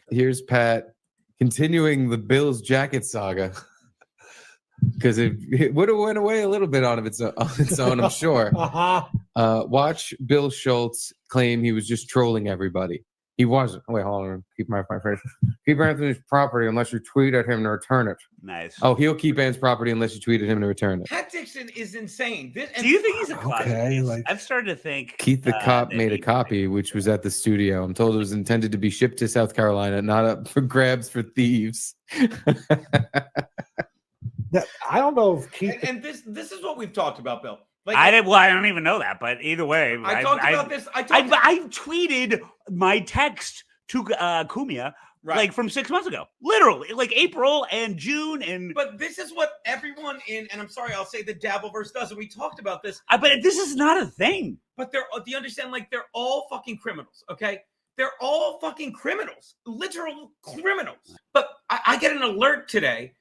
Here's Pat continuing the Bill's jacket saga. Because it would have went away a little bit on its own, I'm sure. Watch Bill Schulz claim he was just trolling everybody. He wasn't. Wait, hold on. Keep my face. Keep Anthony's property unless you tweet at him to return it. Nice. Oh, he'll keep Anne's property unless you tweet at him to return it. Pat Dixon is insane. Do you think he's a closet? Okay, like I've started to think Keith the cop made a copy, which was at the studio. I'm told it was intended to be shipped to South Carolina, not up for grabs for thieves. I don't know if Keith. And this is what we've talked about, Bill. Like, I don't even know that, but either way, I talked about this. I tweeted my text to Kumia like from 6 months ago, literally, like April and June, and. But this is what everyone in, and I'm sorry, I'll say the Dabbleverse does, and we talked about this. But this is not a thing. But do you understand? Like they're all fucking criminals, okay? They're all fucking criminals, literal criminals. But I get an alert today.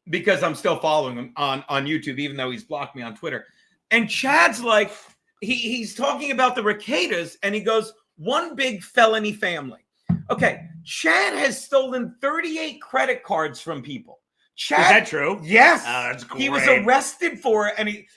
Because I'm still following him on YouTube, even though he's blocked me on Twitter. And Chad's like, he's talking about the Ricadas, and he goes, one big felony family. Okay, Chad has stolen 38 credit cards from people. Chad, is that true? Yes. That's great. He was arrested for it,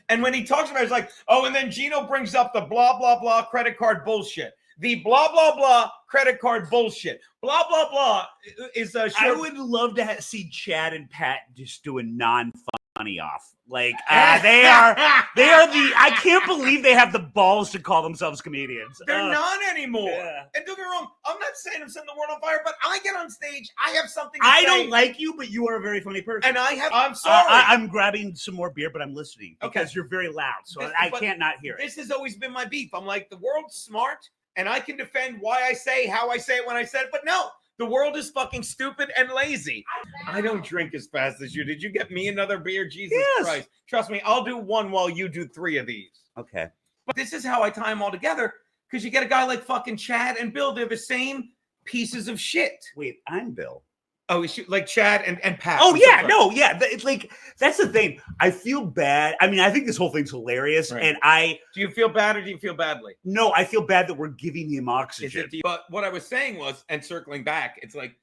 and when he talks about it, he's like, oh, and then Geno brings up the blah, blah, blah credit card bullshit. The blah, blah, blah credit card bullshit. Blah, blah, blah is a I would love to see Chad and Pat just do a non-funny off. Like, they are the, I can't believe they have the balls to call themselves comedians. They're not anymore. Yeah. And don't get me wrong, I'm not saying I'm setting the world on fire, but I get on stage, I have something to I say. don't like you, but you are a very funny person. And I'm sorry. I'm grabbing some more beer, but I'm listening because you're very loud, so I can't not hear it. This has always been my beef. I'm like, the world's smart, and I can defend why I say how I say it when I said it, but no. The world is fucking stupid and lazy. I don't drink as fast as you. Did you get me another beer? Jesus Christ. Trust me, I'll do one while you do 3 of these. Okay. But this is how I tie them all together, because you get a guy like fucking Chad and Bill. They're the same pieces of shit. Wait, I'm Bill. Oh, like Chad and Pat. Oh, yeah. No, yeah. It's like, that's the thing. I feel bad. I mean, I think this whole thing's hilarious. Right. And do you feel bad or do you feel badly? No, I feel bad that we're giving him oxygen. But what I was saying was, and circling back, it's like,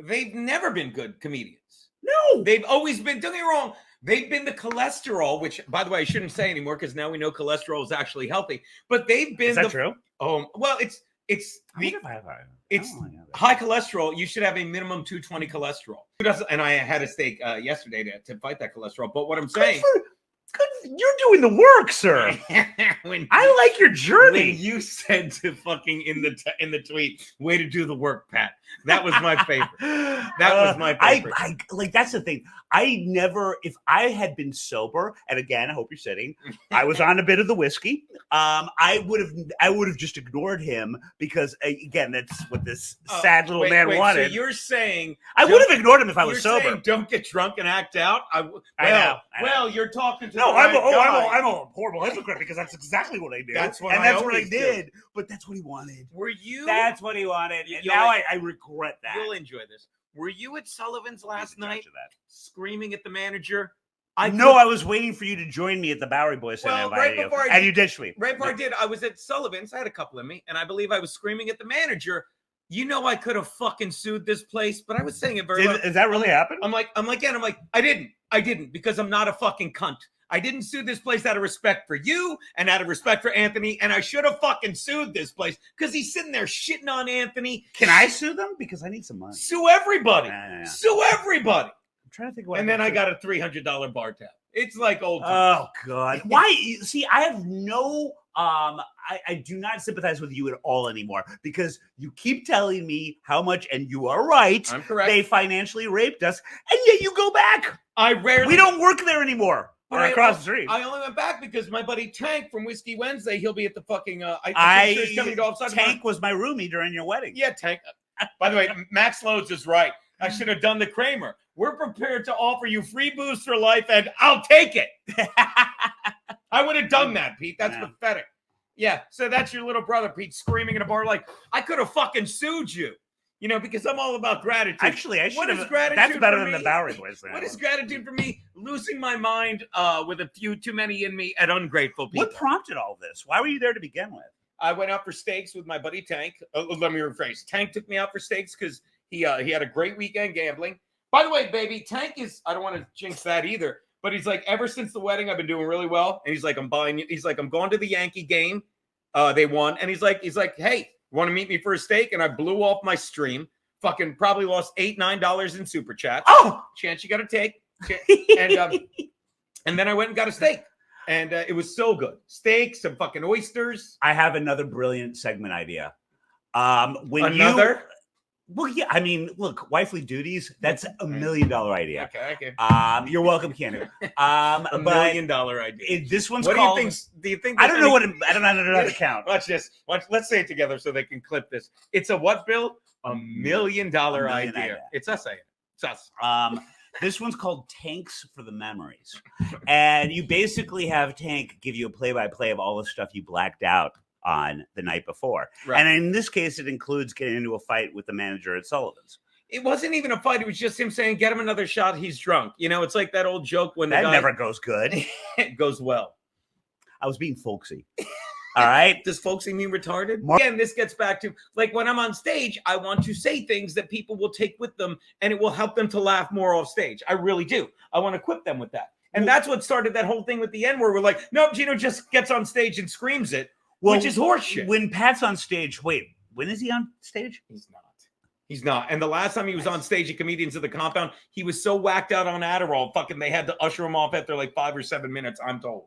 they've never been good comedians. No. They've always been, don't get me wrong, they've been the cholesterol, which, by the way, I shouldn't say anymore because now we know cholesterol is actually healthy. But they've been. Is that true? Well, it's high cholesterol. You should have a minimum 220 cholesterol. And I had a steak yesterday to fight that cholesterol. But what I'm saying, you're doing the work, sir. I like your journey. When you said to fucking in the tweet, way to do the work, Pat. That was my favorite. That was my favorite. I like, that's the thing. I never, if I had been sober, and again, I hope you're sitting, I was on a bit of the whiskey. I would have just ignored him because, again, that's what this sad little man wanted. So you're saying I would have ignored him if I was sober. Saying don't get drunk and act out. I know. Well, you're talking to I'm a horrible hypocrite because that's exactly what I did. That's what I did. But that's what he wanted. Were you? That's what he wanted. And now I regret that. You'll enjoy this. Were you at Sullivan's last night screaming at the manager? I was waiting for you to join me at the Bowery Boys Center. And you ditched me. Right before I did, I was at Sullivan's. I had a couple in me, and I believe I was screaming at the manager. You know, I could have fucking sued this place, but I was saying it very well. Does that really happen? I'm like, I didn't because I'm not a fucking cunt. I didn't sue this place out of respect for you and out of respect for Anthony, and I should have fucking sued this place because he's sitting there shitting on Anthony. Can I sue them? Because I need some money. Sue everybody. Sue everybody. I'm trying to think what. And then I got a $300 bar tab. It's like old times. Oh God! Why? See, I have no. I do not sympathize with you at all anymore because you keep telling me how much, and you are right. I'm correct. They financially raped us, and yet you go back. We don't work there anymore. Or across the street. I only went back because my buddy Tank from Whiskey Wednesday, he'll be at the fucking. Tank was my roomie during your wedding. Yeah, Tank. By the way, Max Lodes is right. I should have done the Kramer. We're prepared to offer you free booze for life, and I'll take it. I would have done that, Pete. That's pathetic. Yeah, so that's your little brother, Pete, screaming in a bar like, I could have fucking sued you. You know, because I'm all about gratitude. Actually, I should have. What is gratitude? That's better for than me? the Bowery Boys. What is gratitude for me? Losing my mind with a few too many in me at ungrateful people. What prompted all this? Why were you there to begin with? I went out for steaks with my buddy Tank. Let me rephrase. Tank took me out for steaks because he had a great weekend gambling. By the way, baby, Tank is, I don't want to jinx that either, but he's like, ever since the wedding, I've been doing really well. And he's like, I'm going to the Yankee game. They won. And he's like, hey, want to meet me for a steak? And I blew off my stream. Fucking probably lost $8-9 in super chats. Oh, Chance you got to take. And then I went and got a steak. And it was so good. Steak, some fucking oysters. I have another brilliant segment idea. Well, yeah, I mean, look, wifely duties, that's $1 million idea. Okay. You're welcome, Keanu. $1 million idea. This one's what called. Do you think? I don't know I don't know how to count. Watch this. Let's say it together so they can clip this. It's a what, Bill? $1 million idea. It's us saying it. It's us. This one's called Tanks for the Memories. And you basically have Tank give you a play-by-play of all the stuff you blacked out on the night before. Right. And in this case, it includes getting into a fight with the manager at Sullivan's. It wasn't even a fight. It was just him saying, get him another shot. He's drunk. You know, it's like that old joke when the that guy... never goes good. It goes well. I was being folksy. All right. Does folksy mean retarded? Again, this gets back to like when I'm on stage, I want to say things that people will take with them and it will help them to laugh more off stage. I really do. I want to equip them with that. And that's what started that whole thing with the N word. We're like, no, Geno just gets on stage and screams it, which is horseshit. When Pat's on stage, wait, when is he on stage? He's not. And the last time he was on stage at Comedians of the Compound, he was so whacked out on Adderall, fucking they had to usher him off after like 5 or 7 minutes, I'm told.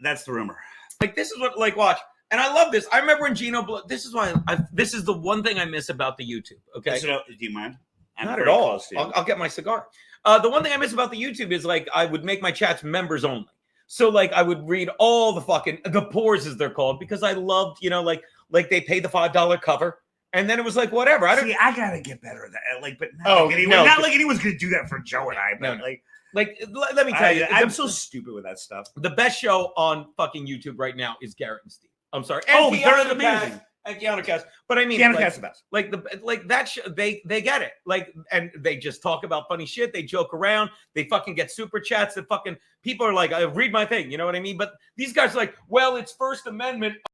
That's the rumor. Like, this is what, like, watch. And I love this. I remember when Geno, this is why, this is the one thing I miss about the YouTube, okay? Do you mind? Not at all. I'll get my cigar. The one thing I miss about the YouTube is, like, I would make my chats members only. So, like, I would read all the fucking, the pores as they're called, because I loved, you know, like they paid the $5 cover. And then it was like, whatever. I gotta get better at that. Like, but not like anyone's gonna do that for Joe and I. But let me tell you, I'm so stupid with that stuff. The best show on fucking YouTube right now is Garrett and Steve. I'm sorry. And they're amazing. And Keanu Cast. But I mean, Keanu Cast the best. Like that show, they get it. Like, and they just talk about funny shit. They joke around. They fucking get super chats. That fucking people are like, read my thing. You know what I mean? But these guys are like, well, it's First Amendment.